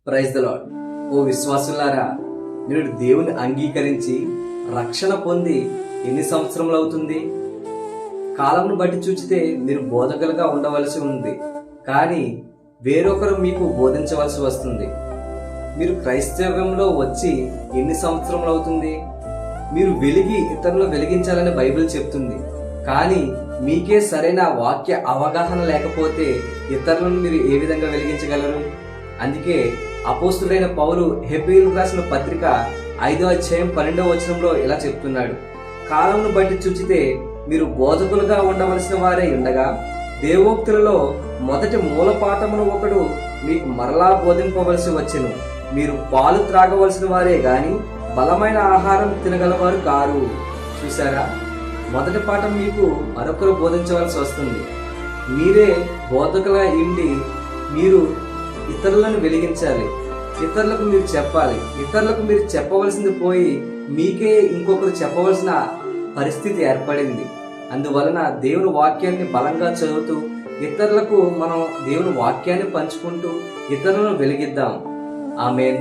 Praise the lord. ఓ విశ్వాసులారా, మీరు దేవుని అంగీకరించి రక్షణ పొంది ఎన్ని సంవత్సరములు అవుతుంది? కాలంను బట్టి చూచితే మీరు బోధకులుగా ఉండవలసి ఉంది, కానీ వేరొకరు మీకు బోధించవలసి వస్తుంది. మీరు క్రైస్తవ్యంలో వచ్చి ఎన్ని సంవత్సరములు అవుతుంది? మీరు వెలిగి ఇతరులను వెలిగించాలని బైబిల్ చెప్తుంది, కానీ మీకే సరైన వాక్య అవగాహన లేకపోతే ఇతరులను మీరు ఏ విధంగా వెలిగించగలరు? అందుకే అపోస్తుడైన పౌలు హెబ్రీయులకు రాసిన పత్రిక 5వ అధ్యాయం 12వ వచనంలో ఇలా చెప్తున్నాడు: కాలంను బట్టి చూచితే మీరు బోధకులుగా ఉండవలసిన వారే ఉండగా, దేవోక్తులలో మొదటి మూలపాఠమును ఒకడు మీకు మరలా బోధింపవలసి వచ్చెను. మీరు పాలు త్రాగవలసిన వారే గాని బలమైన ఆహారం తినగలవారు కారు. చూసారా, మొదటి పాఠం మీకు మరొకరు బోధించవలసి వస్తుంది. మీరే బోధకులుగా ఉండి మీరు ఇతరులను వెలిగించాలి, ఇతరులకు మీరు చెప్పాలి. ఇతరులకు మీరు చెప్పవలసింది పోయి మీకే ఇంకొకరు చెప్పవలసిన పరిస్థితి ఏర్పడింది. అందువలన దేవుని వాక్యాన్ని బలంగా చదువుతూ ఇతరులకు మనం దేవుని వాక్యాన్ని పంచుకుంటూ ఇతరులను వెలిగిద్దాం. ఆమేన్.